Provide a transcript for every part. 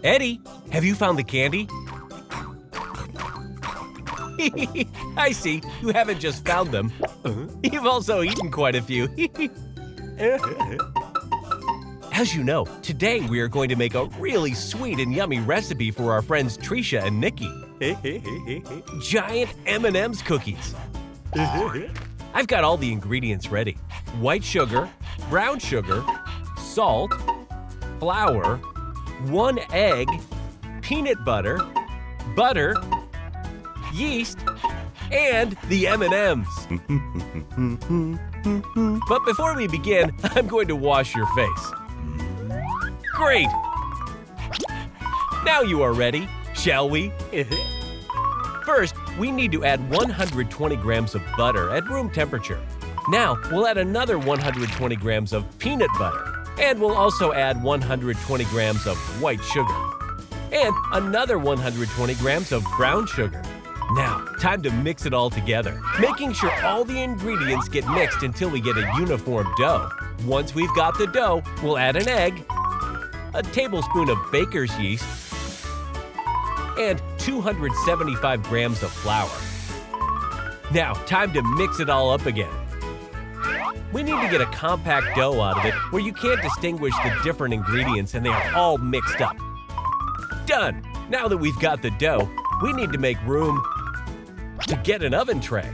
Eddie, have you found the candy? I see, you haven't just found them. You've also eaten quite a few. As you know, today we are going to make a really sweet and yummy recipe for our friends Trisha and Nikki. Giant M&M's cookies. I've got all the ingredients ready. White sugar, brown sugar, salt, flour, 1 egg, peanut butter, butter, yeast, and the M&Ms. But before we begin, I'm going to wash your face. Great! Now you are ready, shall we? First, we need to add 120 grams of butter at room temperature. Now, we'll add another 120 grams of peanut butter. And we'll also add 120 grams of white sugar. And another 120 grams of brown sugar. Now, time to mix it all together, making sure all the ingredients get mixed until we get a uniform dough. Once we've got the dough, we'll add an egg, a tablespoon of baker's yeast, and 275 grams of flour. Now, time to mix it all up again. We need to get a compact dough out of it where you can't distinguish the different ingredients and they are all mixed up. Done! Now that we've got the dough, we need to make room to get an oven tray.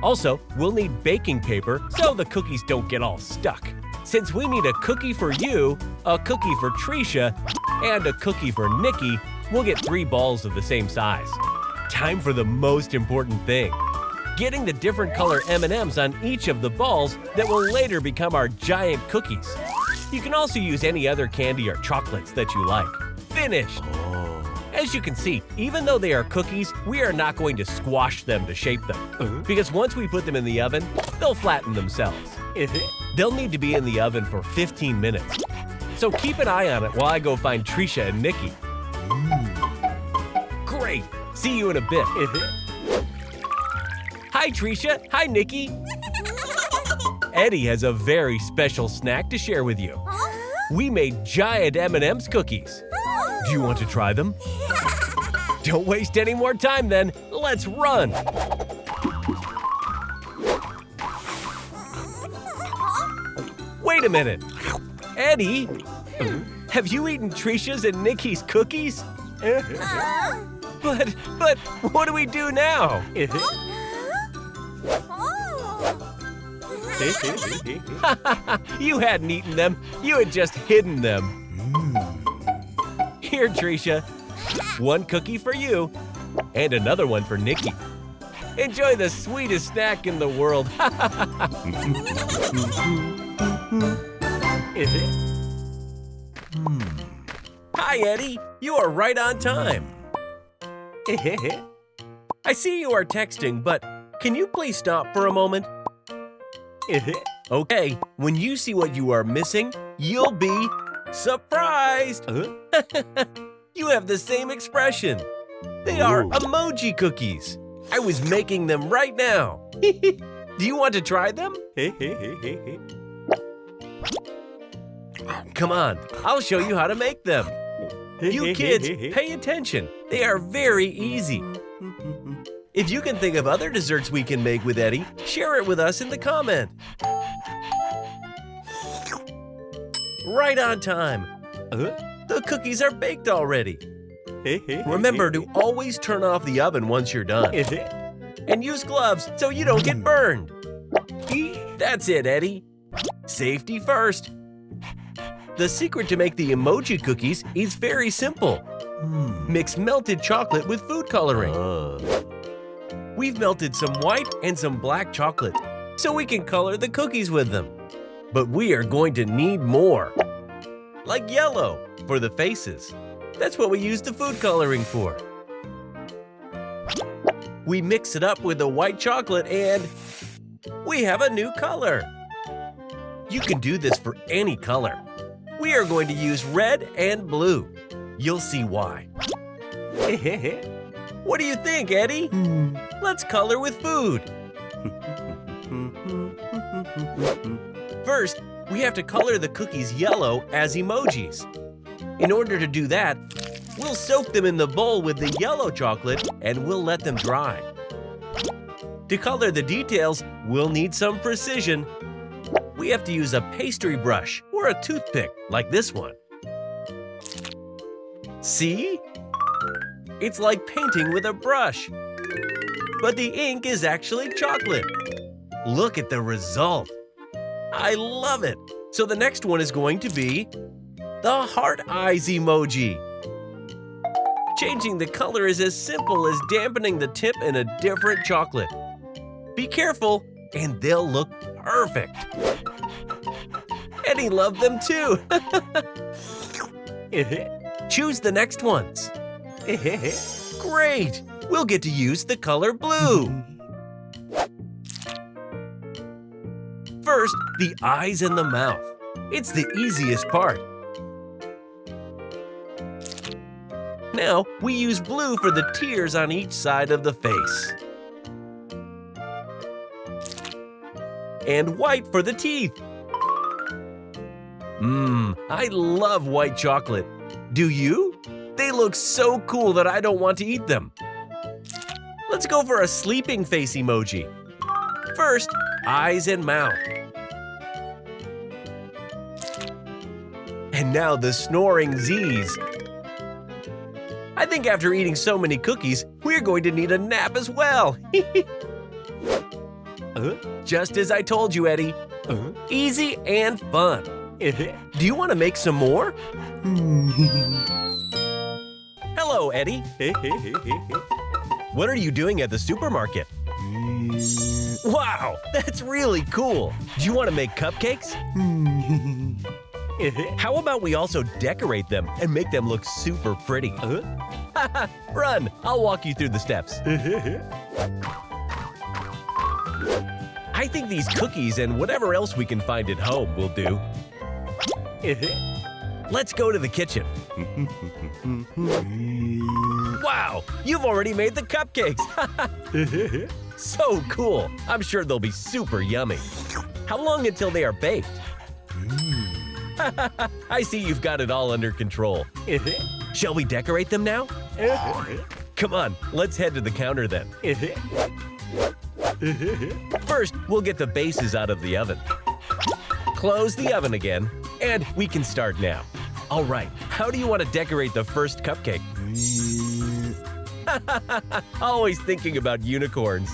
Also, we'll need baking paper so the cookies don't get all stuck. Since we need a cookie for you, a cookie for Trisha, and a cookie for Nikki, we'll get 3 balls of the same size. Time for the most important thing. Getting the different color M&Ms on each of the balls that will later become our giant cookies. You can also use any other candy or chocolates that you like. Finished! As you can see, even though they are cookies, we are not going to squash them to shape them. Because once we put them in the oven, they'll flatten themselves. They'll need to be in the oven for 15 minutes. So keep an eye on it while I go find Trisha and Nikki. Great! See you in a bit. Hi, Trisha. Hi, Nikki. Eddie has a very special snack to share with you. We made giant M&M's cookies. Do you want to try them? Don't waste any more time then. Let's run. Wait a minute. Eddie, have you eaten Trisha's and Nikki's cookies? But what do we do now? You hadn't eaten them. You had just hidden them. Here, Trisha. 1 cookie for you, and another one for Nikki. Enjoy the sweetest snack in the world. Hi, Eddie. You are right on time. I see you are texting, but can you please stop for a moment? Okay, when you see what you are missing, you'll be surprised! You have the same expression. They are emoji cookies. I was making them right now. Do you want to try them? Come on, I'll show you how to make them. You kids, pay attention. They are very easy. If you can think of other desserts we can make with Eddie, share it with us in the comment. Right on time. The cookies are baked already. Remember to always turn off the oven once you're done. And use gloves so you don't get burned. That's it, Eddie. Safety first. The secret to make the emoji cookies is very simple. Mix melted chocolate with food coloring. We've melted some white and some black chocolate so we can color the cookies with them. But we are going to need more. Like yellow for the faces. That's what we use the food coloring for. We mix it up with the white chocolate and we have a new color. You can do this for any color. We are going to use red and blue. You'll see why. What do you think, Eddie? Let's color with food. First, we have to color the cookies yellow as emojis. In order to do that, we'll soak them in the bowl with the yellow chocolate and we'll let them dry. To color the details, we'll need some precision. We have to use a pastry brush or a toothpick like this one. See? It's like painting with a brush. But the ink is actually chocolate. Look at the result. I love it. So the next one is going to be the heart eyes emoji. Changing the color is as simple as dampening the tip in a different chocolate. Be careful, and they'll look perfect. Eddie loved them too. Choose the next ones. Great! We'll get to use the color blue. First, the eyes and the mouth. It's the easiest part. Now, we use blue for the tears on each side of the face. And white for the teeth. I love white chocolate. Do you? They look so cool that I don't want to eat them. Let's go for a sleeping face emoji. First, eyes and mouth. And now the snoring Z's. I think after eating so many cookies, we're going to need a nap as well. Just as I told you, Eddie. Easy and fun. Do you want to make some more? Hello, Eddie. What are you doing at the supermarket? Wow, that's really cool. Do you want to make cupcakes? How about we also decorate them and make them look super pretty? Run, I'll walk you through the steps. I think these cookies and whatever else we can find at home will do. Let's go to the kitchen. Wow, you've already made the cupcakes. So cool. I'm sure they'll be super yummy. How long until they are baked? I see you've got it all under control. Shall we decorate them now? Come on, let's head to the counter then. First, we'll get the bases out of the oven. Close the oven again, and we can start now. All right, how do you want to decorate the first cupcake? Always thinking about unicorns.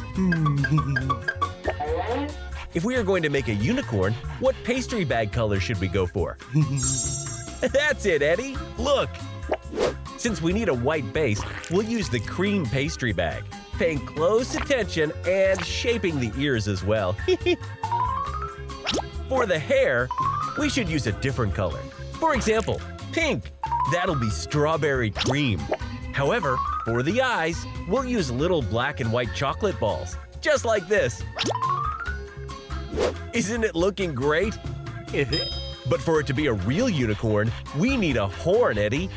If we are going to make a unicorn, what pastry bag color should we go for? That's it, Eddie. Look. Since we need a white base, we'll use the cream pastry bag, paying close attention and shaping the ears as well. For the hair, we should use a different color. For example, pink. That'll be strawberry cream. However, for the eyes, we'll use little black and white chocolate balls, just like this. Isn't it looking great? But for it to be a real unicorn, we need a horn, Eddie.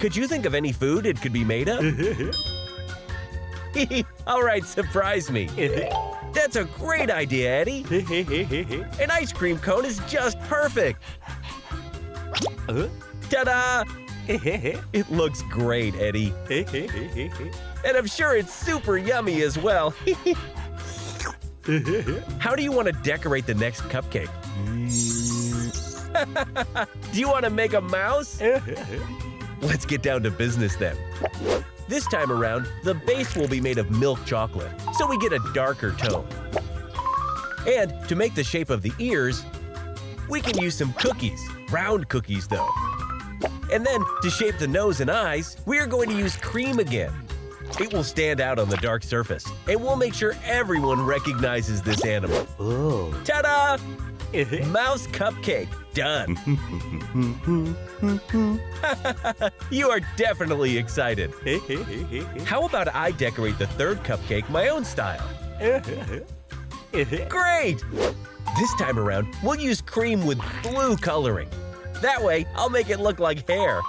Could you think of any food it could be made of? All right, surprise me. That's a great idea, Eddie. An ice cream cone is just perfect. Ta-da! It looks great, Eddie. And I'm sure it's super yummy as well. How do you want to decorate the next cupcake? Do you want to make a mouse? Let's get down to business then. This time around, the base will be made of milk chocolate, so we get a darker tone. And to make the shape of the ears, we can use some cookies, round cookies though. And then, to shape the nose and eyes, we are going to use cream again. It will stand out on the dark surface, and we'll make sure everyone recognizes this animal. Oh. Ta-da! Mouse cupcake, done. You are definitely excited. How about I decorate the third cupcake my own style? Great! This time around, we'll use cream with blue coloring. That way, I'll make it look like hair.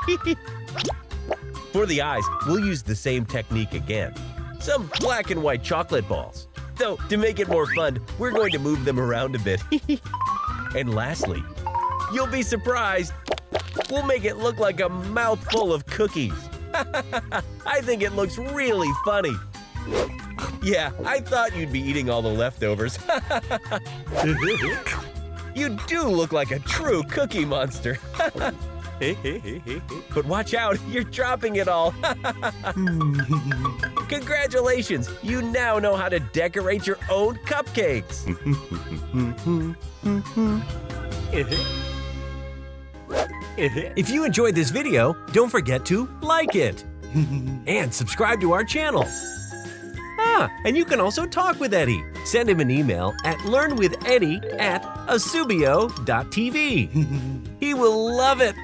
For the eyes, we'll use the same technique again. Some black and white chocolate balls. Though, to make it more fun, we're going to move them around a bit. And lastly, you'll be surprised. We'll make it look like a mouthful of cookies. I think it looks really funny. Yeah, I thought you'd be eating all the leftovers. You do look like a true cookie monster. But watch out, you're dropping it all. Congratulations, you now know how to decorate your own cupcakes. If you enjoyed this video, don't forget to like it and subscribe to our channel. And you can also talk with Eddie. Send him an email at learnwitheddy@asubio.tv. He will love it.